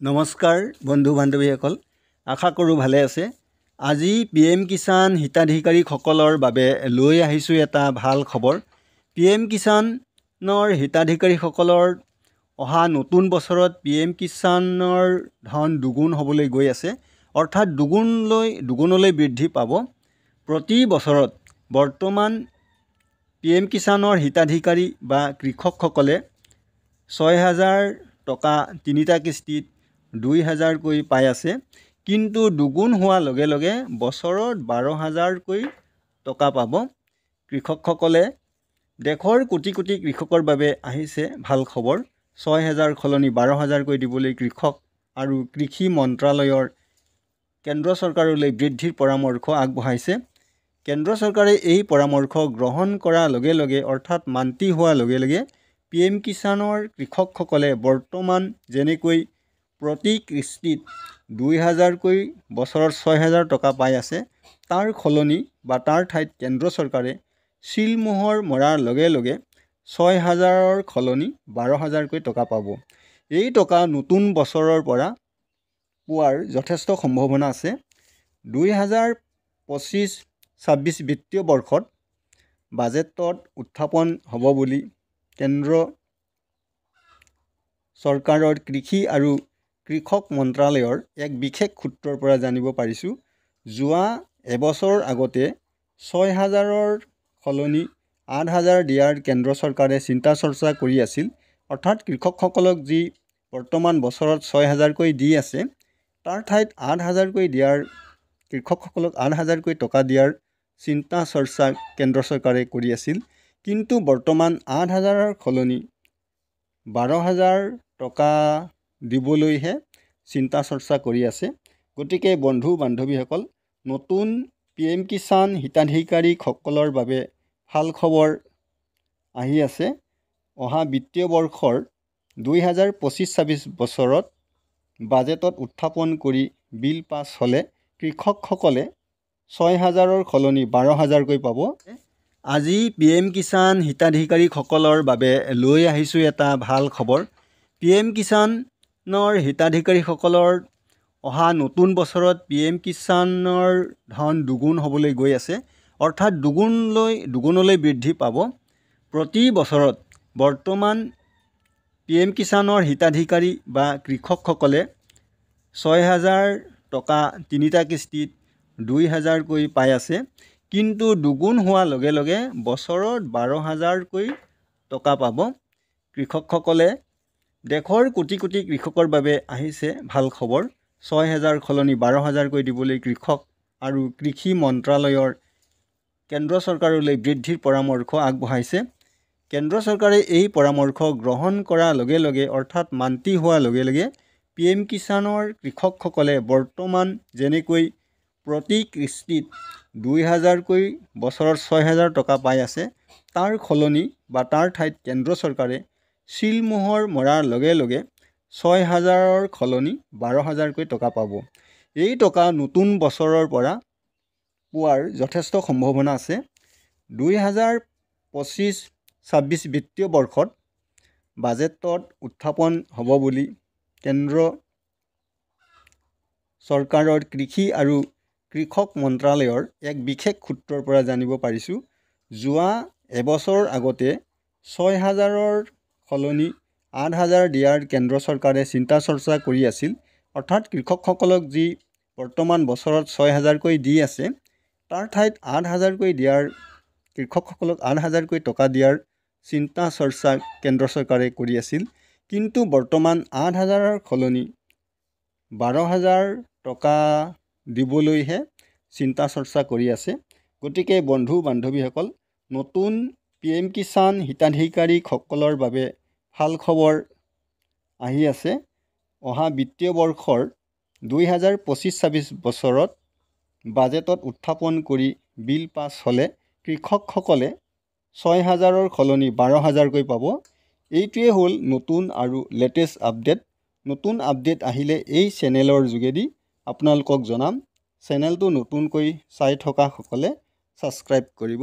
নমস্কাৰ বন্ধু বান্ধৱীসকল, আশা কৰোঁ ভালে আছে। আজি PM কিষাণ হিতাধিকাৰীসকলৰ বাবে লৈ আহিছোঁ এটা ভাল খবৰ। PM কিষাণৰ হিতাধিকাৰীসকলৰ অহা নতুন বছৰত PM কিষাণৰ ধন দুগুণ হ'বলৈ গৈ আছে, অৰ্থাৎ দুগুণলৈ বৃদ্ধি পাব। প্ৰতি বছৰত বৰ্তমান PM কিষাণৰ হিতাধিকাৰী বা কৃষকসকলে 6,000 টকা তিনিটা কিস্তিত 2,000কৈ পাই আছে, কিন্তু দুগুণ হোৱাৰ লগে লগে বছৰত 12,000কৈ টকা পাব। কৃষকসকলে দেশৰ কোটি কোটি কৃষকৰ বাবে আহিছে ভাল খবৰ। 6,000 সলনি 12,000কৈ দিবলৈ কৃষক আৰু কৃষি মন্ত্ৰালয়ৰ কেন্দ্ৰ চৰকাৰলৈ বৃদ্ধিৰ পৰামৰ্শ আগবঢ়াইছে। কেন্দ্ৰ চৰকাৰে এই পৰামৰ্শ গ্ৰহণ কৰাৰ লগে লগে অৰ্থাৎ মান্তি হোৱাৰ লগে লগে PM কিষাণৰ কৃষকসকলে বৰ্তমান যেনেকৈ প্ৰতি কিস্তিত 2,000কৈ বছৰত 6,000 টকা পাই আছে, তাৰ সলনি বা তাৰ ঠাইত কেন্দ্ৰ চৰকাৰে চিলমোহৰ মৰাৰ লগে লগে 6,000ৰ সলনি 12,000কৈ টকা পাব। এই টকা নতুন বছৰৰ পৰা পোৱাৰ যথেষ্ট সম্ভাৱনা আছে। 2025-26 বিত্তীয় বৰ্ষত বাজেটত উত্থাপন হ'ব বুলি কেন্দ্ৰ চৰকাৰৰ কৃষি আৰু কৃষক মন্ত্ৰালয়ৰ এক বিশেষ সূত্ৰৰ পৰা জানিব পাৰিছোঁ। যোৱা এবছৰ আগতে 6,000ৰ সলনি 8,000 দিয়াৰ কেন্দ্ৰ চৰকাৰে চিন্তা চৰ্চা কৰি আছিল, অৰ্থাৎ কৃষকসকলক যি বৰ্তমান বছৰত 6,000কৈ দি আছে, তাৰ ঠাইত 8,000কৈ দিয়াৰ কৃষকসকলক 8,000কৈ টকা দিয়াৰ চিন্তা চৰ্চা কেন্দ্ৰ চৰকাৰে কৰি আছিল, কিন্তু বৰ্তমান 8,000ৰ সলনি 12,000 টকা দিবলৈহে চিন্তা চৰ্চা কৰি আছে। গতিকে বন্ধু বান্ধৱীসকল, নতুন PM কিষাণ হিতাধিকাৰীসকলৰ বাবে ভাল খবৰ আহি আছে। অহা বিত্তীয় বৰ্ষৰ 2025-26 বছৰত বাজেটত উত্থাপন কৰি বিল পাছ হ'লে কৃষকসকলে 6,000ৰ সলনি 12,000কৈ পাব। আজি PM কিষাণ হিতাধিকাৰীসকলৰ বাবে লৈ আহিছোঁ এটা ভাল খবৰ। PM কিষাণৰ হিতাধিকাৰীসকলৰ অহা নতুন বছৰত PM কিষাণৰ ধন দুগুণ হ'বলৈ গৈ আছে, অৰ্থাৎ দুগুণলৈ বৃদ্ধি পাব। প্ৰতি বছৰত বৰ্তমান PM কিষাণৰ হিতাধিকাৰী বা কৃষকসকলে 6,000 টকা তিনিটা কিস্তিত 2,000কৈ পাই আছে, কিন্তু দুগুণ হোৱাৰ লগে লগে বছৰত 12,000কৈ টকা পাব। কৃষকসকলে দেশৰ কোটি কোটি কৃষকৰ বাবে আহিছে ভাল খবৰ। 6,000 সলনি 12,000কৈ দিবলৈ কৃষক আৰু কৃষি মন্ত্ৰালয়ৰ কেন্দ্ৰ চৰকাৰলৈ বৃদ্ধিৰ পৰামৰ্শ আগবঢ়াইছে। কেন্দ্ৰ চৰকাৰে এই পৰামৰ্শ গ্ৰহণ কৰাৰ লগে লগে অৰ্থাৎ মান্তি হোৱাৰ লগে লগে PM কিষাণৰ কৃষকসকলে বৰ্তমান যেনেকৈ প্ৰতি কিস্তিত 2,000কৈ বছৰত 6,000 টকা পাই আছে, তাৰ সলনি বা তাৰ ঠাইত কেন্দ্ৰ চৰকাৰে চিলমোহৰ মৰাৰ লগে লগে 6,000ৰ সলনি 12,000কৈ টকা পাব। এই টকা নতুন বছৰৰ পৰা পোৱাৰ যথেষ্ট সম্ভাৱনা আছে। 2025-26 বিত্তীয় বৰ্ষত বাজেটত উত্থাপন হ'ব বুলি কেন্দ্ৰ চৰকাৰৰ কৃষি আৰু কৃষক মন্ত্ৰালয়ৰ এক বিশেষ সূত্ৰৰ পৰা জানিব পাৰিছোঁ। যোৱা এবছৰ আগতে 6,000ৰ সলনি 8,000 দিয়াৰ কেন্দ্ৰ চৰকাৰে চিন্তা চৰ্চা কৰি আছিল, অৰ্থাৎ কৃষকসকলক যি বৰ্তমান বছৰত 6,000কৈ দি আছে, তাৰ ঠাইত 8,000কৈ দিয়াৰ কৃষকসকলক 8,000কৈ টকা দিয়াৰ চিন্তা চৰ্চা কেন্দ্ৰ চৰকাৰে কৰি আছিল, কিন্তু বৰ্তমান 8,000ৰ সলনি 12,000 টকা দিবলৈহে চিন্তা চৰ্চা কৰি আছে। গতিকে বন্ধু বান্ধৱীসকল, নতুন PM কিষাণ হিতাধিকাৰীসকলৰ বাবে ভাল খবৰ আহি আছে। অহা বিত্তীয় বৰ্ষৰ 2025-26 বছৰত বাজেটত উত্থাপন কৰি বিল পাছ হ'লে কৃষকসকলে 6,000ৰ সলনি 12,000কৈ পাব। এইটোৱে হ'ল নতুন আৰু লেটেষ্ট আপডেট। নতুন আপডেট আহিলে এই চেনেলৰ যোগেদি আপোনালোকক জনাম। চেনেলটো নতুনকৈ চাই থকাসকলে ছাবস্ক্ৰাইব কৰিব।